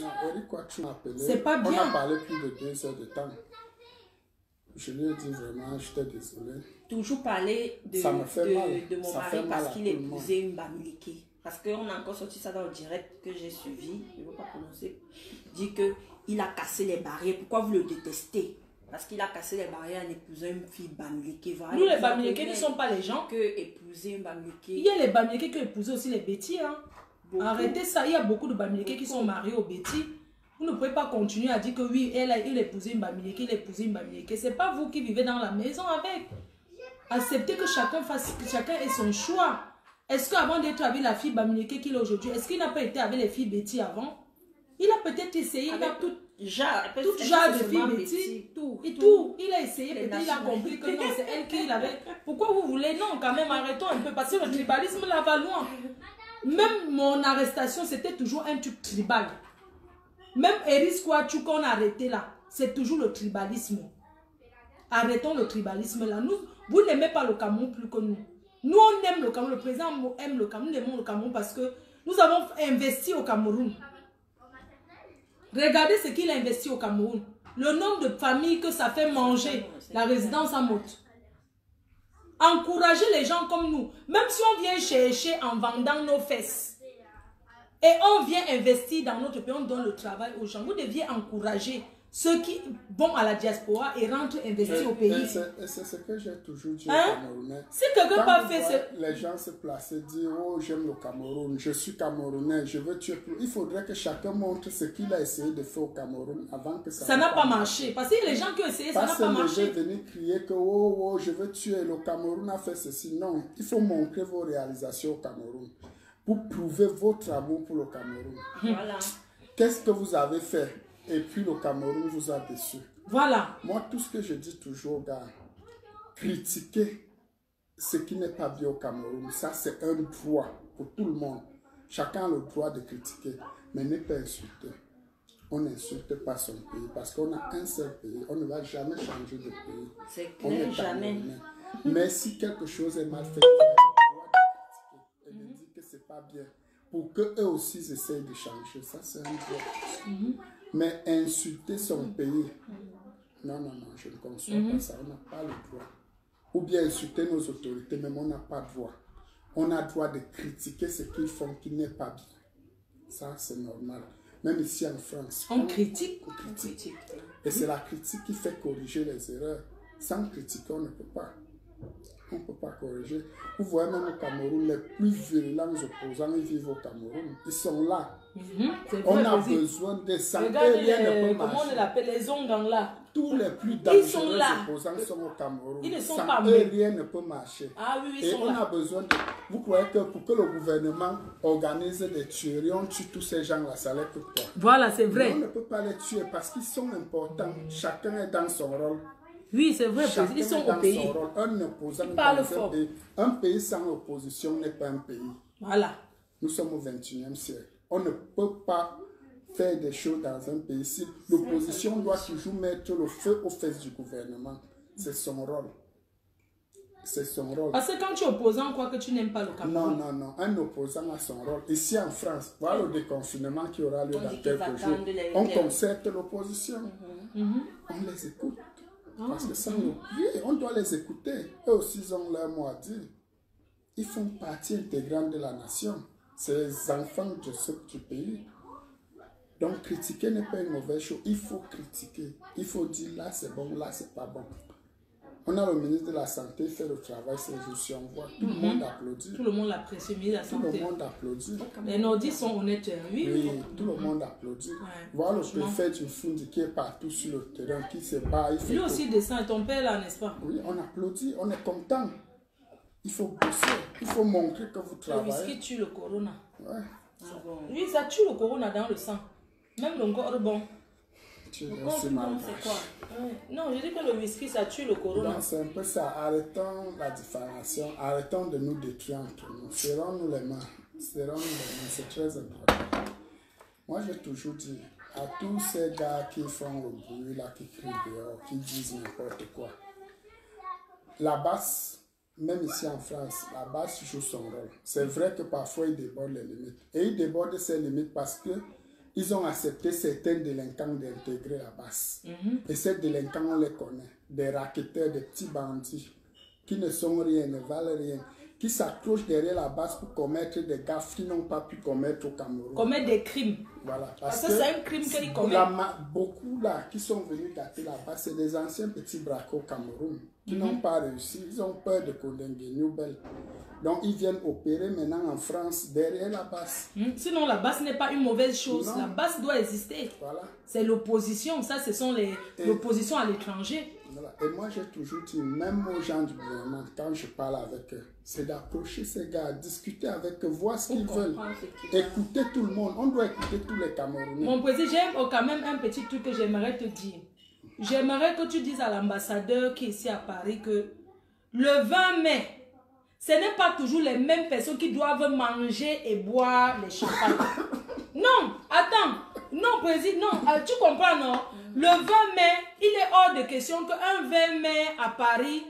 Eric, quoi, tu m'as appelé. C'est pas bien. On a parlé plus de 2 heures de temps. Je lui ai dit vraiment, j'étais désolé. Toujours parler de mon mari parce qu'il épousait une Bamileke. Parce qu'on a encore sorti ça dans le direct que j'ai suivi. Je ne veux pas prononcer. Il dit qu'il a cassé les barrières. Pourquoi vous le détestez? Parce qu'il a cassé les barrières en épousant une fille Bamileke. Voilà. Nous, les Bamileke ne sont pas les gens. Que épouser une Bamileke. Il y a les Bamileke qui épousaient aussi les Betty. Hein. Arrêtez ça. Il y a beaucoup de Bamileke qui sont mariés aux Betty. Vous ne pouvez pas continuer à dire que oui, il épousait une Bamileke, il épousait une Bamileke. Ce n'est pas vous qui vivez dans la maison avec. Acceptez que chacun ait son choix. Est-ce qu'avant d'être avec la fille Bamileke qu'il est aujourd'hui, est-ce qu'il n'a pas été avec les filles Betty avant? Il a peut-être essayé, il a tout genre de filles Betty. Tout. Il a essayé, peut-être il a compris que non, c'est elle qui l'avait. Pourquoi vous voulez? Non, quand même, arrêtons un peu. Parce que le tribalisme là va loin. Même mon arrestation, c'était toujours un truc tribal. Même Eris Kouachou qu'on a arrêté là, c'est toujours le tribalisme. Arrêtons le tribalisme là. Vous n'aimez pas le Cameroun plus que nous. Nous, on aime le Cameroun. Le président aime le Cameroun. Nous aimons le Cameroun parce que nous avons investi au Cameroun. Regardez ce qu'il a investi au Cameroun. Le nombre de familles que ça fait manger la résidence à Motte. Encouragez les gens comme nous. Même si on vient chercher en vendant nos fesses. Et on vient investir dans notre pays, on donne le travail aux gens. Vous deviez encourager ceux qui vont à la diaspora et rentrent investir au pays. C'est ce que j'ai toujours dit hein? au Camerounais. Si quelqu'un pas fait les gens se placer, dire oh j'aime le Cameroun, je suis Camerounais, je veux tuer plus. Il faudrait que chacun montre ce qu'il a essayé de faire au Cameroun avant que ça n'a pas marché. Parce que les gens qui ont essayé, ça n'a pas marché. Pas venir crier que oh je veux tuer, le Cameroun a fait ceci. Non, il faut montrer vos réalisations au Cameroun. Pour prouver votre amour pour le Cameroun. Voilà. Qu'est-ce que vous avez fait? Et puis le Cameroun vous a déçu. Voilà. Moi, tout ce que je dis toujours, gars, critiquer ce qui n'est pas bien au Cameroun, ça c'est un droit pour tout le monde. Chacun a le droit de critiquer, mais ne pas insulter. On n'insulte pas son pays parce qu'on a un seul pays. On ne va jamais changer de pays. C'est clair, jamais. Mais si quelque chose est mal fait, et de dire que c'est pas bien pour qu'eux aussi essayent de changer, ça c'est un droit. Mais insulter son pays, non, je ne conçois pas ça, on n'a pas le droit. Ou bien insulter nos autorités, même on n'a pas le droit. On a le droit de critiquer ce qu'ils font qui n'est pas bien. Ça c'est normal. Même ici en France, on critique. Et c'est la critique qui fait corriger les erreurs. Sans critiquer, on ne peut pas. On ne peut pas corriger. Vous voyez même au Cameroun, les plus virulents opposants, ils vivent au Cameroun. Ils sont là. On a besoin de ça. Comment on l'appelle, les ongans là. Tous les plus dangereux opposants sont au Cameroun. Ils ne sont sans pas eux, rien ne peut marcher. Ah oui, et on a besoin de... Vous croyez que pour que le gouvernement organise des tueries, on tue tous ces gens-là, ça les coûte quoi? Voilà, c'est vrai. Mais on ne peut pas les tuer parce qu'ils sont importants. Chacun est dans son rôle. Oui, c'est vrai, ils sont au pays. Un opposant parle fort. Un pays sans opposition n'est pas un pays. Voilà. Nous sommes au 21e siècle. On ne peut pas faire des choses dans un pays si l'opposition doit toujours mettre le feu aux fesses du gouvernement. C'est son rôle. C'est son rôle. Parce que quand tu es opposant, quoi que tu n'aimes pas le Cameroun. Non. Un opposant a son rôle. Ici en France, voilà le déconfinement qui aura lieu dans quelques jours. On concerte l'opposition. On les écoute. Parce que ça, on doit les écouter. Eux aussi, ils ont leur mot à dire. Ils font partie intégrante de la nation. C'est les enfants du pays. Donc, critiquer n'est pas une mauvaise chose. Il faut critiquer. Il faut dire là, c'est bon, là, c'est pas bon. On a le ministre de la Santé, il fait le travail, c'est juste, on voit. Tout le monde applaudit. Tout le monde l'apprécie, le ministre de la Santé. Tout le monde applaudit. Les nordistes sont honnêtes, oui. Tout le monde applaudit. Voir le préfet du Fundi qui est partout sur le terrain, qui se bat. Lui aussi descend, et ton père là, n'est-ce pas? Oui, on applaudit, on est content. Il faut bosser, il faut montrer que vous travaillez. Le whisky tue le corona. Ouais. Oui, ça tue le corona dans le sang. Même le corps bon. Le corps bon, c'est quoi? Non, je dis que le whisky, ça tue le corona. C'est un peu ça. Arrêtons la diffamation. Arrêtons de nous détruire entre nous. Serrons-nous les mains. C'est très important. Moi, j'ai toujours dit à tous ces gars qui font le bruit, là, qui crient dehors, qui disent n'importe quoi. La basse, même ici en France, la basse joue son rôle. C'est vrai que parfois, il déborde les limites. Et il déborde ses limites parce que ils ont accepté certains délinquants d'intégrer la base. Et ces délinquants, on les connaît. Des racketteurs, des petits bandits qui ne sont rien, ne valent rien, qui s'accrochent derrière la base pour commettre des gaffes qu'ils n'ont pas pu commettre au Cameroun. Commettre des crimes. Voilà. Parce que c'est un crime qu'ils commettent. Beaucoup là qui sont venus gâter la base, c'est des anciens petits braqueurs au Cameroun qui n'ont pas réussi. Ils ont peur de Kodenge Newbel. Donc, ils viennent opérer maintenant en France derrière la base. Sinon, la base n'est pas une mauvaise chose. Non. La base doit exister. Voilà. C'est l'opposition. Ça, ce sont l'opposition à l'étranger. Voilà. Et moi, j'ai toujours dit, même aux gens du gouvernement, quand je parle avec eux, c'est d'approcher ces gars, discuter avec eux, voir ce qu'ils veulent. Écouter tout le monde. On doit écouter tous les Camerounais. Mon président, j'ai quand même un petit truc que j'aimerais te dire. J'aimerais que tu dises à l'ambassadeur qui est ici à Paris que le 20 mai, ce n'est pas toujours les mêmes personnes qui doivent manger et boire les champagnes. Non, attends. Non, président, non. Tu comprends, non? Le 20 mai, il est hors de question qu'un 20 mai à Paris,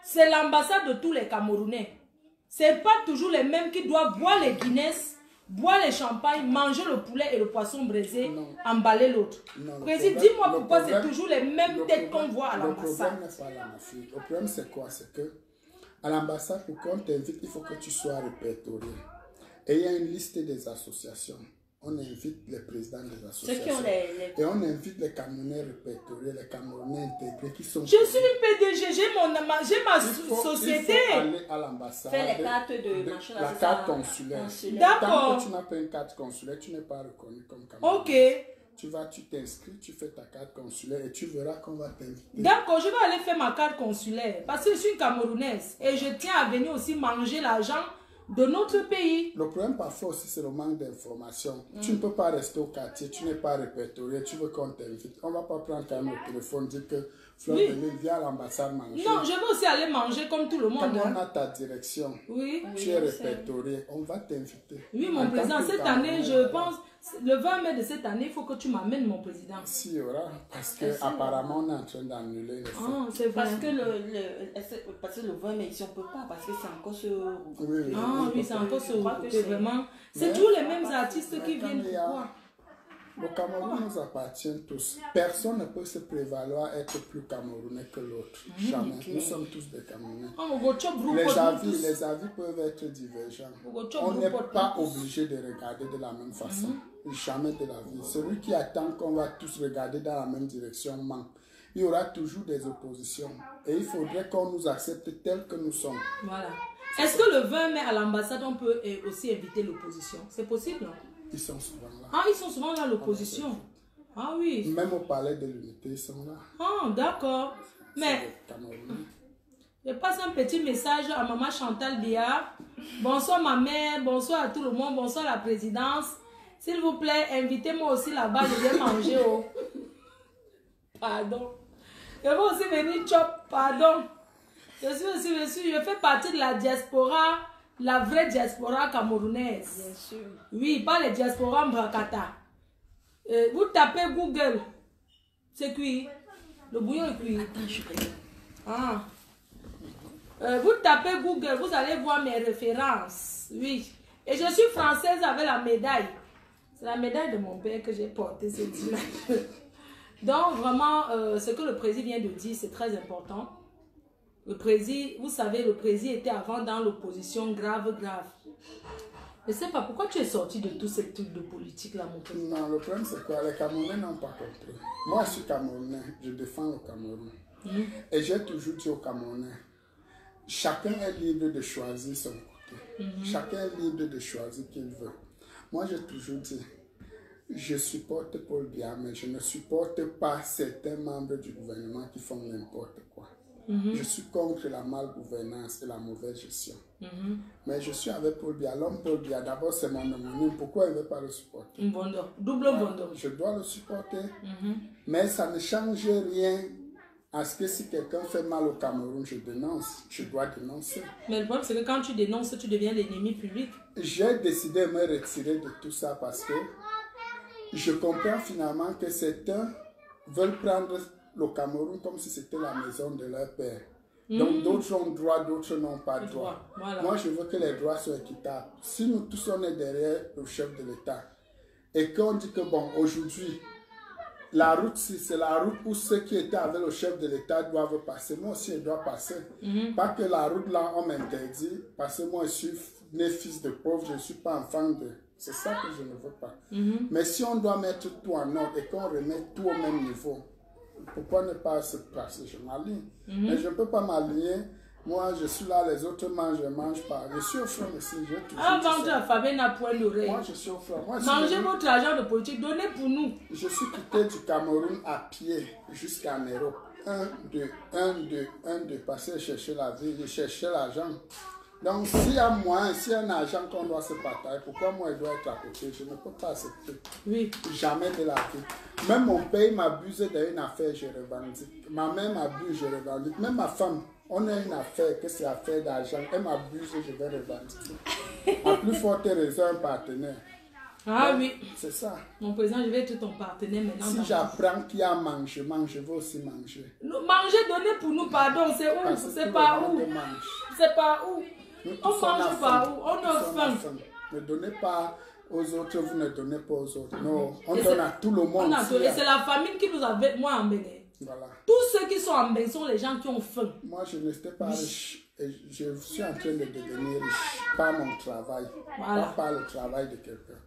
c'est l'ambassade de tous les Camerounais. Ce n'est pas toujours les mêmes qui doivent boire les Guinness, boire les champagnes, manger le poulet et le poisson braisé, emballer l'autre. Président, dis-moi pourquoi c'est toujours les mêmes têtes qu'on voit à l'ambassade. Le problème n'est pas là, ma fille. Le problème, c'est quoi? C'est que à l'ambassade, pour qu'on t'invite, il faut que tu sois répertorié. Et il y a une liste des associations. On invite les présidents des associations. Et on invite les Camerounais répertoriés, les Camerounais intégrés qui sont... Je suis une PDG, j'ai ma société. Il faut aller à l'ambassade. Faire les cartes de machin. La carte consulaire. D'accord. Tant que tu n'as pas une carte consulaire, tu n'es pas reconnu comme Camerounais. Ok. Tu t'inscris, tu fais ta carte consulaire et tu verras qu'on va t'inviter. D'accord, je vais aller faire ma carte consulaire parce que je suis une Camerounaise et je tiens à venir aussi manger l'argent de notre pays. Le problème parfois aussi c'est le manque d'information. Tu ne peux pas rester au quartier, tu n'es pas répertorié, tu veux qu'on t'invite. On ne va pas prendre quand même le téléphone, dire que Fleur de Lille, viens à l'ambassade manger. Non, je veux aussi aller manger comme tout le monde. Quand on a ta direction, tu es répertorié, on va t'inviter. Oui, mon président, cette année, je pense, le 20 mai de cette année, il faut que tu m'amènes, mon président. Si, il y aura, parce qu'apparemment, on est en train d'annuler le fait. C'est vrai. Parce que le 20 mai, ici, on ne peut pas, parce que c'est encore ce... Oui, c'est encore ce... Vraiment... C'est toujours les mêmes artistes qui viennent. Pourquoi? Le Cameroun nous appartient tous. Personne ne peut se prévaloir être plus Camerounais que l'autre. Jamais. Nous sommes tous des Camerounais. Les avis peuvent être divergents. On n'est pas obligé de regarder de la même façon. Jamais de la vie. Celui qui attend qu'on va tous regarder dans la même direction manque. Il y aura toujours des oppositions. Et il faudrait qu'on nous accepte tels que nous sommes. Voilà. Est-ce que le 20 mai à l'ambassade, on peut aussi inviter l'opposition? C'est possible, non? Ils sont souvent là. Ah, ils sont souvent là, l'opposition. Ah oui. Même au palais de l'unité, ils sont là. Ah, d'accord. Mais je passe un petit message à maman Chantal Bia. Bonsoir ma mère, bonsoir à tout le monde, bonsoir à la présidence. S'il vous plaît, invitez-moi aussi là-bas, je vais manger. Pardon. Je vais aussi venir chop, pardon. Je fais partie de la diaspora. La vraie diaspora camerounaise. Bien sûr. Oui, pas les diasporas mbrakata. Vous tapez Google. C'est cuit. Le bouillon est cuit. Attends, je regarde. Ah. Vous tapez Google, vous allez voir mes références. Oui. Et je suis française avec la médaille. C'est la médaille de mon père que j'ai portée ce dimanche. Donc, vraiment, ce que le président vient de dire, c'est très important. Le président, vous savez, le président était avant dans l'opposition grave. Je ne sais pas pourquoi tu es sorti de tous ces trucs de politique là, mon président. Non, le problème c'est quoi? Les Camerounais n'ont pas compris. Moi, je suis Camerounais, je défends le Cameroun. Et j'ai toujours dit aux Camerounais, chacun est libre de choisir son côté. Chacun est libre de choisir qu'il veut. Moi, j'ai toujours dit, je supporte Paul Biya, mais je ne supporte pas certains membres du gouvernement qui font n'importe quoi. Je suis contre la malgouvernance et la mauvaise gestion. Mais je suis avec Paul Biya. L'homme Paul Biya, d'abord c'est mon homonyme. Pourquoi il ne veut pas le supporter? Double bondo. Je dois le supporter. Mais ça ne change rien à ce que si quelqu'un fait mal au Cameroun, je dénonce. Je dois dénoncer. Mais le problème c'est que quand tu dénonces, tu deviens l'ennemi public. J'ai décidé de me retirer de tout ça parce que je comprends finalement que certains veulent prendre le Cameroun comme si c'était la maison de leur père. Donc d'autres ont droit, d'autres n'ont pas droit. Voilà. Moi je veux que les droits soient équitables. Si nous tous on est derrière le chef de l'État et qu'on dit que bon, aujourd'hui, la route, c'est la route où ceux qui étaient avec le chef de l'État doivent passer. Moi aussi, je dois passer. Pas que la route là, on m'interdit, parce que moi, je suis né fils de pauvre, je ne suis pas enfant de... C'est ça que je ne veux pas. Mais si on doit mettre tout en ordre et qu'on remet tout au même niveau, pourquoi ne pas se passer? Je m'aligne. Mais je ne peux pas m'aligner. Moi, je suis là, les autres mangent, je ne mange pas. Je suis au front ici. Avant de la famille n'a point d'oreille. Moi, je suis au front. Mangez votre argent de politique, donnez pour nous. Je suis quitté du Cameroun à pied jusqu'en Europe. Un, deux, passer chercher la vie, chercher l'argent. Donc, s'il y a moyen, s'il y a un argent qu'on doit se partager, pourquoi moi, il doit être à côté? Je ne peux pas accepter. Oui. Jamais de la vie. Même mon père m'abuse d'une affaire, je revendique. Ma mère m'abuse, je revendique. Même ma femme, on a une affaire, que c'est affaire d'argent. Elle m'abuse, je vais revendiquer. À plus forte raison, un partenaire. Ah donc, oui. C'est ça. Mon président, je vais être ton partenaire maintenant. Si j'apprends qu'il y a mangement, je vais aussi manger. Manger, donner pour nous, pardon, c'est où? C'est pas où? C'est pas où? On mange pas où? On a faim. Ne donnez pas aux autres, vous ne donnez pas aux autres. Non, on donne à tout le monde. Et c'est la famine qui nous a fait, moi, en Bénin. Voilà. Tous ceux qui sont en Bénin sont les gens qui ont faim. Moi, je n'étais pas riche. Et je suis en train de devenir riche par mon travail, pas par le travail de quelqu'un.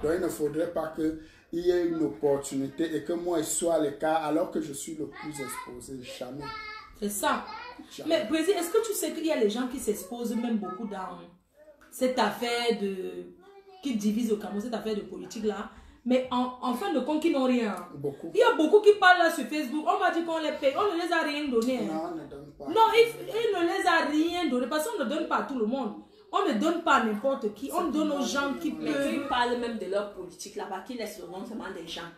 Donc, il ne faudrait pas qu'il y ait une opportunité et que moi, je sois à l'écart alors que je suis le plus exposé. Jamais. C'est ça. Jamais. Mais, Président, est-ce que tu sais qu'il y a les gens qui s'exposent même beaucoup dans cette affaire qui divise le Cameroun, cette affaire de politique-là, mais en fin de compte, qui n'ont rien. Beaucoup. Il y a beaucoup qui parlent là sur Facebook. On m'a dit qu'on les paye. On ne les a rien donné. Non, on ne donne pas. Non, il ne les a rien donné parce qu'on ne donne pas à tout le monde. On ne donne pas à n'importe qui. On donne aux gens qui peuvent. Mais ils parlent même de leur politique là-bas, qui laissent le nom seulement des gens.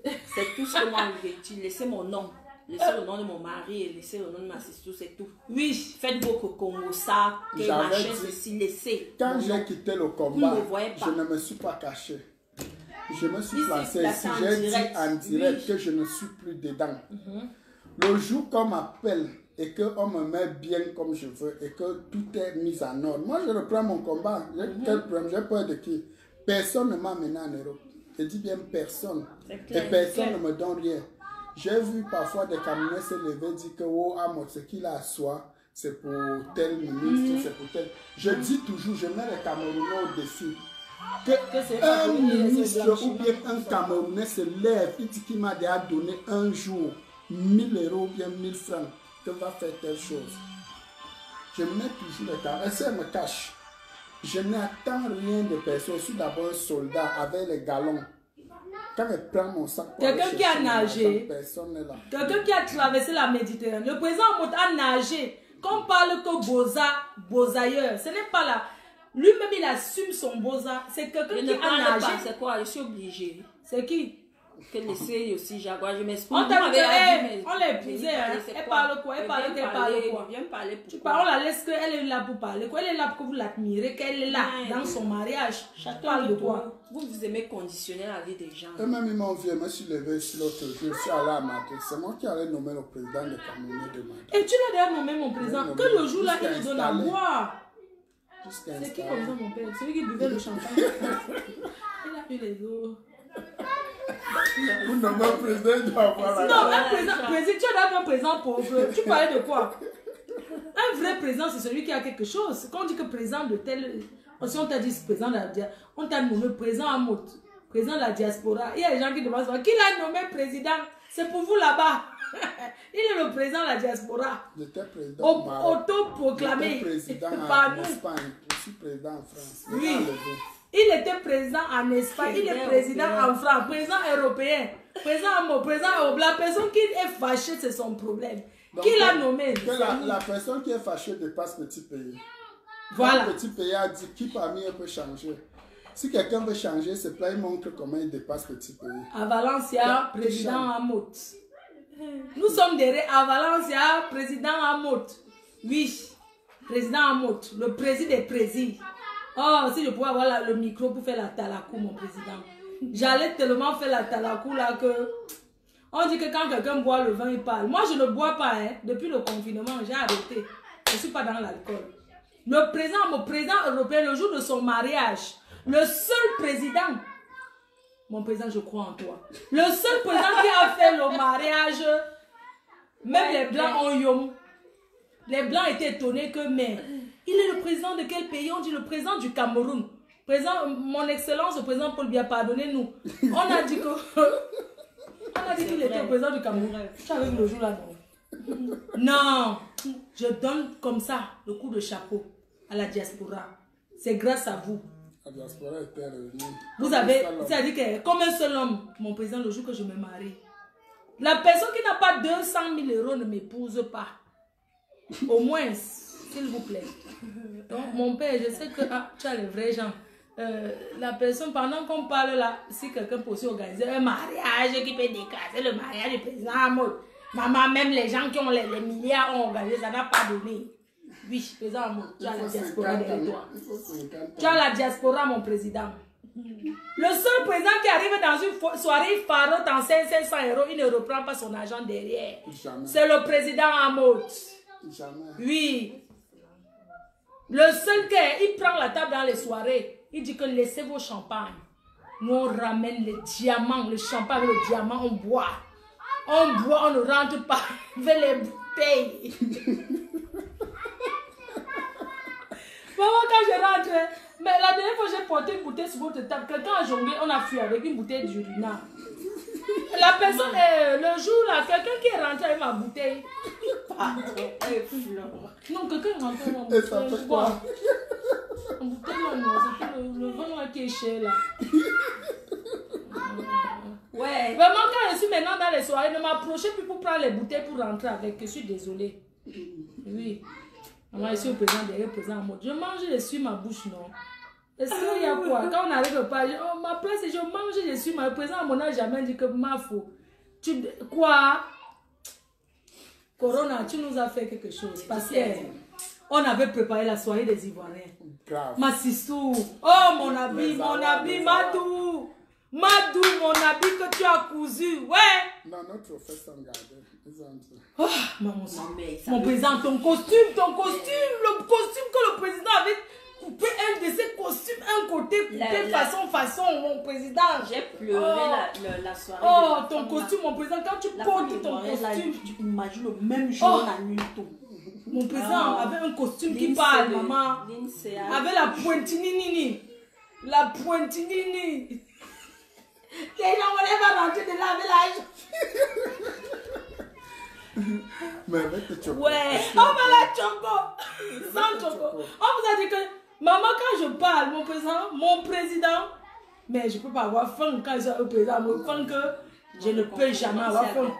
C'est tout ce que moi je vais dire. Laissez mon nom. Laissez le nom de mon mari et laissez le nom de ma sister, c'est tout. Oui, faites vos cocomos, ça, que machin, ceci, laissez. Quand j'ai quitté le combat, je ne me suis pas caché. Je me suis placé ici. J'ai dit en direct que je ne suis plus dedans. Le jour qu'on m'appelle et qu'on me met bien comme je veux et que tout est mis en ordre, moi je reprends mon combat. Quel problème? J'ai peur de qui? Personne ne m'a amené en Europe. Je dis bien personne. Et personne ne me donne rien. J'ai vu parfois des Camerounais se lever et dire que oh, ce qu'il a à soi, c'est pour tel ministre, c'est pour tel. Je dis toujours, je mets les Camerounais au défi. Que un ministre ou bien un Camerounais se lève et dit qu'il m'a déjà donné un jour 1000 € ou bien 1000 francs, que va faire telle chose. Je mets toujours les Camerounais. Et ça me cache. Je n'attends rien de personne. Je suis d'abord un soldat avec les galons. Quand je prends mon sac, quelqu'un qui a nagé, quelqu'un qui a traversé la Méditerranée, le président a nagé. Quand on parle que Bozailleur, ce n'est pas là. Lui-même, il assume son Boza. C'est quelqu'un qui a nagé. C'est quoi? Je suis obligée. C'est qui? Que laisser aussi Jaguar, je m'explique. On l'a épousée, elle parle quoi? Elle parle quoi? Viens parler pour quoi? On la laisse qu'elle est là pour parler quoi? Elle est là pour que vous l'admirez, qu'elle est là dans son mariage. Chacun parle de quoi? Vous aimez conditionner la vie des gens. Eux-mêmes, ils m'ont vu, je me suis levé sur l'autre jour, je suis allé à Madrid. C'est moi qui allais nommer le président de Cameroun de Madrid. Et tu l'as déjà nommé mon président? Que le jour là, il nous donne à boire. C'est qui comme ça, mon père? Celui qui buvait le champagne. Il a eu les eaux. Vous nommez un président, il doit avoir la... Non, un président, tu as un président pauvre. Tu parlais de quoi? Un vrai président, c'est celui qui a quelque chose. Quand on dit que président de tel... Si on t'a dit président de la diaspora, on t'a nommé président à Mout, président de la diaspora. Il y a des gens qui demandent qui l'a nommé président. C'est pour vous là-bas. Il est le président de la diaspora. J'étais président autoproclamé par nous. Je suis président en France. Oui. Il était président en Espagne, il est président en France, président européen, président la personne qui est fâchée, c'est son problème. Donc, qui l'a nommé? La personne qui est fâchée dépasse petit pays. Voilà. Le petit pays a dit qui parmi eux peut changer. Si quelqu'un veut changer, c'est là il montre comment il dépasse petit pays. À Valencia, président Amot. Nous sommes derrière à Valencia, président Amot. Oui, président Amot, le président des présidents. Oh, si je pouvais avoir le micro pour faire la talakou, mon président. J'allais tellement faire la talakou là que... On dit que quand quelqu'un boit le vin, il parle. Moi, je ne bois pas. Hein. Depuis le confinement, j'ai arrêté. Je ne suis pas dans l'alcool. Le président, mon président européen, le jour de son mariage, le seul président, mon président, je crois en toi. Le seul président qui a fait le mariage, même les Blancs ont yom. Les Blancs étaient étonnés que, mais, il est le président de quel pays? On dit le président du Cameroun. Président, mon excellence, le président Paul Biya, pardonnez-nous. On a dit que... On a dit qu'il était le président du Cameroun. Je suis avec le jour là, non. Non, je donne comme ça le coup de chapeau à la diaspora. C'est grâce à vous. La diaspora était revenue. Vous avez, c'est-à-dire que comme un seul homme, mon président, le jour que je me marie, la personne qui n'a pas 200 000 euros ne m'épouse pas. Au moins, s'il vous plaît. Donc, mon père, je sais que tu as les vrais gens. La personne, pendant qu'on parle là, si quelqu'un peut aussi organiser un mariage qui peut déclasser le mariage du président Hamoud. Maman, même les gens qui ont les milliards ont organisé, ça n'a pas donné. Oui, président Hamoud, tu as la diaspora derrière toi. Tu as la diaspora, mon président. Le seul président qui arrive dans une soirée farote en 500 euros, il ne reprend pas son argent derrière. C'est le président Hamoud. Oui. Le seul qui il prend la table dans les soirées, il dit que laissez vos champagnes. Nous on ramène les diamants, le champagne avec le diamant, on boit. On boit, on ne rentre pas avec les bouteilles. Maman, quand je rentre, mais la dernière fois j'ai porté une bouteille sur votre table, quelqu'un a jonglé, on a fui avec une bouteille d'urina. La personne, le jour là, quelqu'un qui est rentré avec ma bouteille. Non, quelqu'un est rentré avec ma bouteille. Et ça fait quoi? La bouteille là, non, c'est le vin là qui est cher là. Ouais. Vraiment, quand je suis maintenant dans les soirées, ne m'approchez plus pour prendre les bouteilles pour rentrer avec. Je suis désolée. Oui. Moi, je suis au président derrière, président en mode. Je mange, je suis ma bouche, non. Est-ce qu'il y a quoi? Quand on n'arrive pas, oh, ma place, je mange, je suis ma. Le président à mon n'a jamais dit que ma faux. Tu. Quoi? Corona, tu nous as fait quelque chose. Parce qu'on avait préparé la soirée des Ivoiriens. Grave. Ma sissou. Oh, mon habit, Madou. Madou, mon habit que tu as cousu. Ouais. Non, notre frère s'en gardait. Oh, mon président, ton costume, le costume que le président avait coupé, un de ses costumes, un côté coupé façon, mon président. J'ai pleuré la soirée. Oh, ton costume, mon président, quand tu portes ton costume. Tu imagines le même jour, la nuit, tout. Mon président avait un costume qui parle, maman. Avec la pointinini. La pointinini. Les gens voulaient pas rentrer de là avec l'âge. Mais avec le choco. Ouais, on va la choco. Sans choco. On vous a dit que, maman, quand je parle, mon président, mais je ne peux pas avoir faim quand je suis au président. Mon faim que je ne peux jamais avoir faim.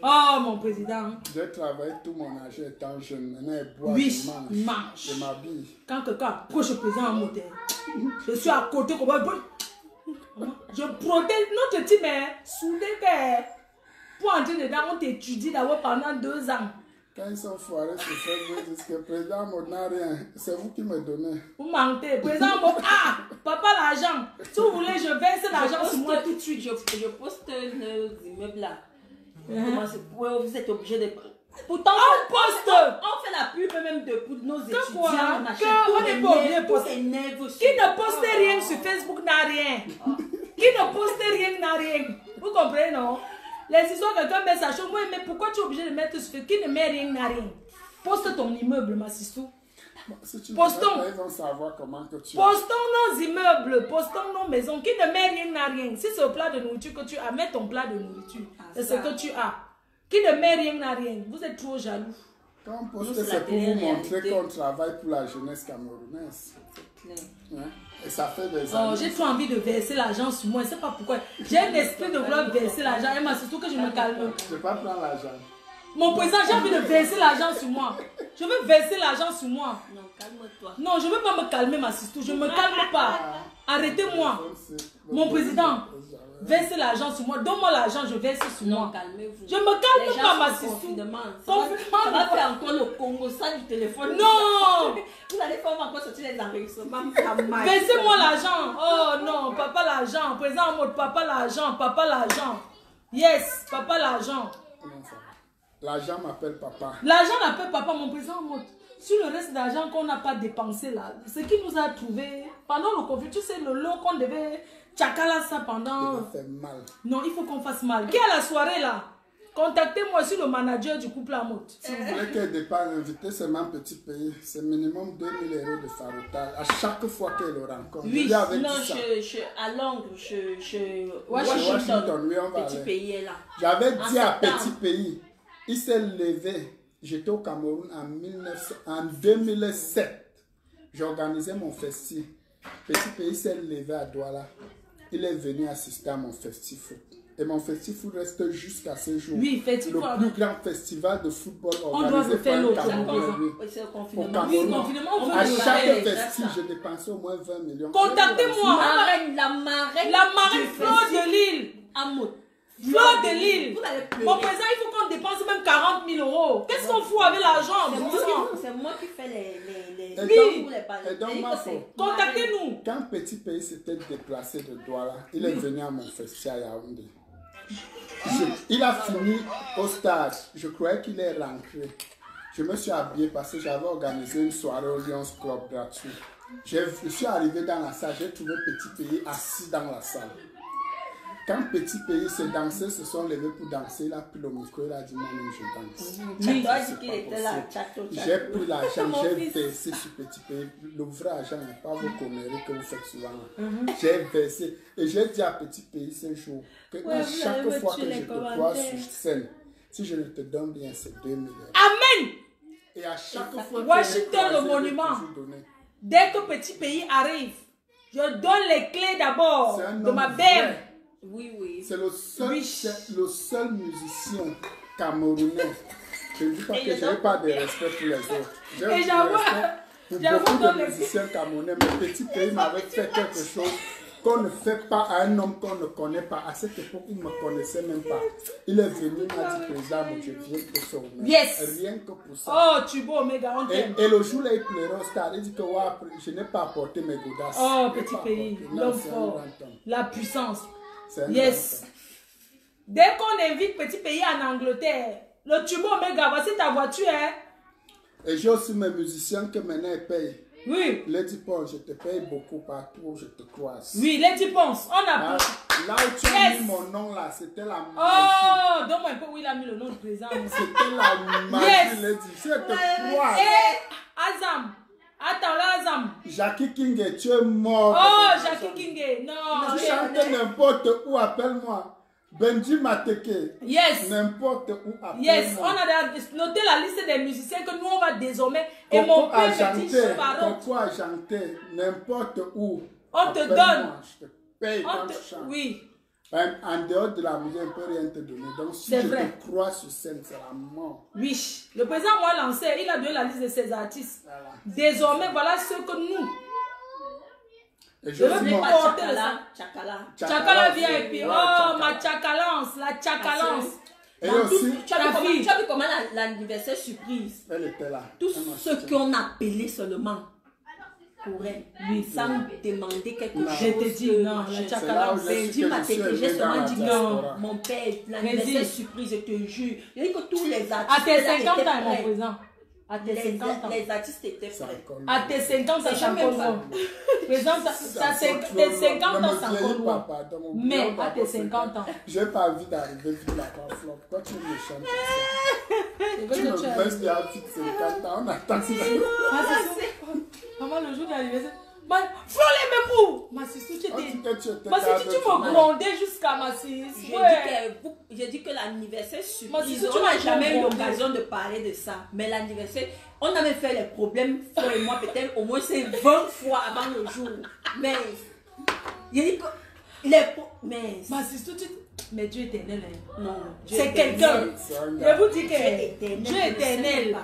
Oh, mon président. J'ai travaillé tout mon âge étant jeune. Maintenant, je bois, oui, je mange. Je m'habille. Quand quelqu'un approche le président en moteur, je suis à côté comme un. Je protège notre team, soudé, pour entrer dedans, on t'étudie d'abord pendant 2 ans. Quand ils sont foirés sur Facebook, ils disent que le président n'a rien. C'est vous qui me donnez. Vous mentez. Président, papa l'argent. Si vous voulez, je verse l'argent sur moi tout de suite. Je poste nos immeubles là. Vous êtes obligé de... Pourtant, on poste. On fait la pub même de pour nos étudiants. On achète on n'est pas obligé de poster. Qui ne poste rien sur Facebook n'a rien. Qui ne poste rien n'a rien. Vous comprenez, non? Les histoires, quelqu'un met sa chose. Oui, mais pourquoi tu es obligé de mettre sur Facebook? Qui ne met rien n'a rien. Poste ton immeuble, ma sister. Si tu postons. Ils vont savoir comment que tu postons nos immeubles, postons nos maisons. Qui ne met rien n'a rien. Si c'est au plat de nourriture que tu as, mets ton plat de nourriture. C'est ce que tu as. Qui ne met rien n'a rien. Vous êtes trop jaloux. Quand on poste, c'est pour vous montrer qu'on travaille pour la jeunesse camerounaise. C'est clair. Hein? Et ça fait des années. Oh, j'ai trop envie de verser l'argent sur moi. Je ne sais pas pourquoi. J'ai un esprit de vouloir verser l'argent. Et moi, surtout que je me calme. Je ne vais pas prendre l'argent. Mon président, j'ai envie de verser l'argent sur moi. Je veux verser l'argent sur moi. Non, calme-toi. Non, je ne veux pas me calmer, ma sister. Je ne me calme pas. Arrêtez-moi. Mon président, versez l'argent sur moi. Donne-moi l'argent, je verse sur moi. Calmez-vous. Je ne me calme pas, ma sister. Ça va faire encore le Congo, ça du téléphone. Non. Vous allez faire encore sortir les enregistrements. Versez-moi l'argent. Oh non, papa l'argent. Président en mode papa l'argent, papa l'argent. Yes, papa l'argent. L'argent m'appelle papa. L'argent m'appelle papa, mon président en mode. Sur le reste d'argent qu'on n'a pas dépensé là, ce qui nous a trouvé pendant le Covid, tu sais, le lot qu'on devait Tchakala ça pendant... Ça fait mal. Non, il faut qu'on fasse mal. Qui est à la soirée là? Contactez-moi sur le manager du couple à mode. Si vous voulez qu'elle dépasse inviter seulement petit pays, c'est minimum 2000 € de farotage à chaque fois qu'elle le rencontre. Oui, non, à Londres, Washington, oui, on va petit aller. pays est là. J'avais dit à petit pays, il s'est levé. J'étais au Cameroun en 2007. J'ai organisé mon festival. Petit pays s'est levé à Douala. Il est venu assister à mon festival. Et mon festival reste jusqu'à ce jour. Oui, festival. Le plus grand festival de football on doit organisé faire par un Cameroun. C'est le confinement. Oui, confinement. À chaque festival, je dépensais au moins 20 millions. Contactez-moi. La marraine Flo de Lille. Amour. Flo de Lille. Mon président, il faut qu'on dépense même 40 000 €. Qu'est-ce qu'on fout avec l'argent? C'est moi qui fais les Et donc, contactez-nous. Quand Petit Pays s'était déplacé de Douala, il est venu à mon festival à Yaoundé. Il a fini au stade. Je croyais qu'il est rentré. Je me suis habillé parce que j'avais organisé une soirée au Lions Club gratuit. Je suis arrivé dans la salle, j'ai trouvé Petit Pays assis dans la salle. Quand Petit Pays se dansait, se sont levés pour danser, il a pris le micro, il a dit moi-même je danse. J'ai pris l'argent, j'ai versé sur Petit Pays. Le vrai argent n'est pas vos conneries que vous faites souvent. J'ai versé. Et j'ai dit à Petit Pays ce jour que à chaque fois que je te vois sur scène, si je ne te donne rien, c'est 2 000 €. Amen. Et à chaque fois Washington, le monument. Dès que Petit Pays arrive, je donne les clés d'abord de ma belle. Oui. C'est le seul musicien camerounais. Je ne dis pas que je n'ai pas de respect pour les autres. J'ai du respect pour beaucoup de musiciens camerounais. Mais Petit Pays m'avait fait quelque chose qu'on ne fait pas à un homme qu'on ne connaît pas. À cette époque, il ne me connaissait même pas. Il est venu, il m'a dit, président, je viens pour ça. Yes. Rien que pour ça. Oh, tu beau, méga, on t'aime. Et le jour là, il pleurait au stade. Il dit que je n'ai pas apporté mes godasses. Oh, Petit Pays, l'homme fort, la puissance. Yes. Dès qu'on invite Petit Pays en Angleterre, le tubo Omega, voici ta voiture. Hein? Et j'ai aussi mes musiciens que maintenant ils payent. Oui. Lady Ponce, je te paye beaucoup partout où je te croise. Oui, Lady Ponce, on a... Là où tu as mis mon nom là, c'était la magie. Oh, donne-moi un peu où il a mis le nom du président. C'était la magie, Lady. Je te croise. Et Azam. Attends, là, Azam. Jackie King, tu es mort. Oh, Jackie King, non. Tu chantes n'importe où, appelle-moi. Benji Mateke. Yes. N'importe où, appelle-moi. Yes, on a noté la liste des musiciens que nous, on va désormais. Et mon père me dit, Coco a chanté n'importe où. On te donne. Je te paye quand tu chantes. Oui. En dehors de la musique, on ne peut rien te donner. Donc, si je te crois sur scène, c'est la mort. Oui. Le président m'a lancé, il a donné la liste de ses artistes. Voilà. Désormais, voilà ce que nous. Et je veux pas Tchakala vient et puis, oh, ma tchakalance, la tchakalance. Et aussi, tu as vu comment l'anniversaire surprise. Elle était là. Tout ce qu'on appelait seulement. Pour elle, oui, sans demander quelque chose. Je te dis non, la tchakalance. Benji Mateke, j'ai seulement dit non. Mon père, l'anniversaire surprise, je te jure. Je dis que tous les artistes. À tes 50 ans, mon président. À tes 50 ans. Les artistes étaient prêts. À tes 50 ans, ça encore loin. Président, tes 50 ans, ça encore loin. Mais à tes 50 ans. Je n'ai pas envie d'arriver vite là-bas, Flop. Pourquoi tu me chantes comme ça? Tu me baisses bien vite 50 ans, on attend ça. Maman, le jour de l'anniversaire. Flo les m'époux. Ma sister, tu me grondais jusqu'à ma sister. J'ai dit que l'anniversaire surprise, on n'a jamais eu l'occasion de parler de ça. Mais l'anniversaire, on avait fait les problèmes, Flo et moi, peut-être au moins c'est 20 fois avant le jour. Mais, j'ai dit que mais ma sister, mais Dieu éternel. Non, c'est quelqu'un. Je vous dis que Dieu éternel,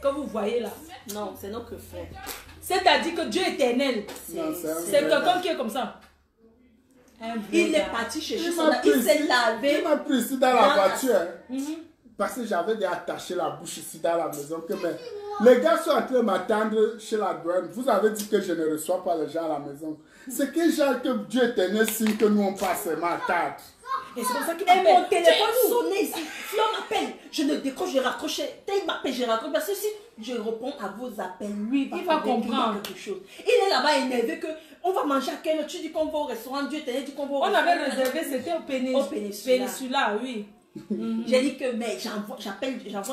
que vous voyez là. Non, c'est notre frère. C'est-à-dire que Dieu éternel, c'est quelqu'un qui est comme ça. Il est parti chercher son... Il s'est lavé. Il m'a pris ici dans la voiture. Parce que j'avais déjà attaché la bouche ici dans la maison. Les gars sont en train de m'attendre chez la douane. Vous avez dit que je ne reçois pas les gens à la maison. C'est que genre que Dieu éternel signe que nous on passe ma table. Et c'est comme ça qu'il m'appelle. Et mon téléphone sonnait ici. Flo m'appelle. Je ne décroche, je raccroche. Il m'appelle, je raccroche. Parce que si je réponds à vos appels, lui, il va comprendre quelque chose. Il est là-bas énervé que on va manger à quelle heure? Tu dis qu'on va au restaurant, Dieu t'a dit qu'on va au restaurant. On avait réservé, c'était au Péninsula, oui. J'ai dit que, mais j'envoie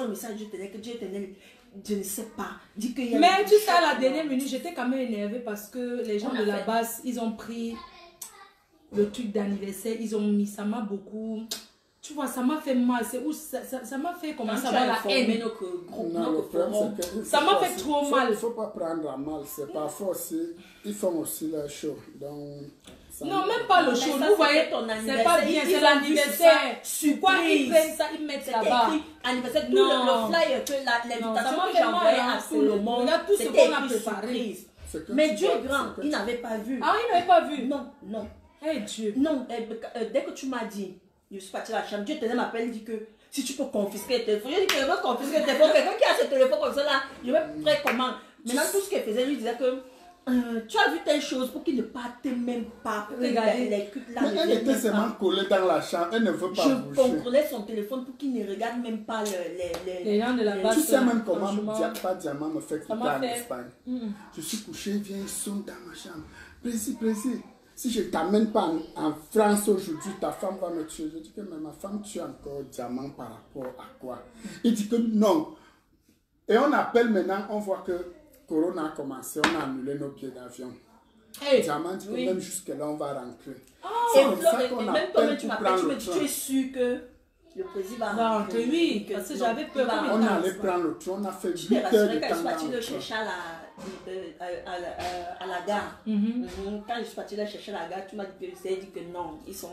le message, Dieu tenait, que Dieu tenait, je ne sais pas. Dit que mais tu sais, à la dernière minute, j'étais quand même énervée parce que les gens de la base, ils ont pris le truc d'anniversaire, ils ont mis, ça m'a beaucoup... Tu vois, ça m'a fait mal, c'est où ça m'a fait commencer à avoir la haine. Ça m'a fait trop mal. Il ne faut pas prendre à mal, c'est parfois aussi, ils font aussi leur show. Donc, non, même pas le show, vous voyez, c'est pas bien, c'est l'anniversaire. Pourquoi ils prennent ça, ils mettent là-bas? Anniversaire, tout le flyer, l'invitation que j'ai envoyée à Solomon, regarde tout ce qu'on a préparé. Mais Dieu est grand, il n'avait pas vu. Ah, il n'avait pas vu? Non, non. Eh Dieu. Non, dès que tu m'as dit, je suis partie à la chambre, Dieu m'appelle, il dit que si tu peux confisquer le téléphone, je dis que je veux confisquer le téléphone, quelqu'un qui a ce téléphone comme ça là, je vais faire comment? Maintenant tout ce qu'elle faisait, lui disait que tu as vu telle chose pour qu'il ne parte même pas, pour regarder les culs là. Mais elle était seulement collée dans la chambre, elle ne veut pas bouger. Je contrôlais son téléphone pour qu'il ne regarde même pas les gens de la base. Tu sais même comment pas Diamant me fait quitter en Espagne. Je suis couché, il vient, il sonne dans ma chambre. Précis. Si je ne t'amène pas en France aujourd'hui, ta femme va me tuer. Je dis que mais ma femme tue encore Diamant par rapport à quoi? Il dit que non. Et on appelle maintenant, on voit que Corona a commencé, on a annulé nos billets d'avion. Hey, Diamant dit que même jusque-là, on va rentrer. C'est comme ça qu'on appelle. Même toi, tu m'appelles, tu me dis, tu es sûr que le président va rentrer? Oui, parce que j'avais peur. On allait prendre le train, on a fait 8 heures de temps. Quand je suis partie le chercher à la gare, quand je suis partie le chercher à la gare, tu m'as dit que non, ils sont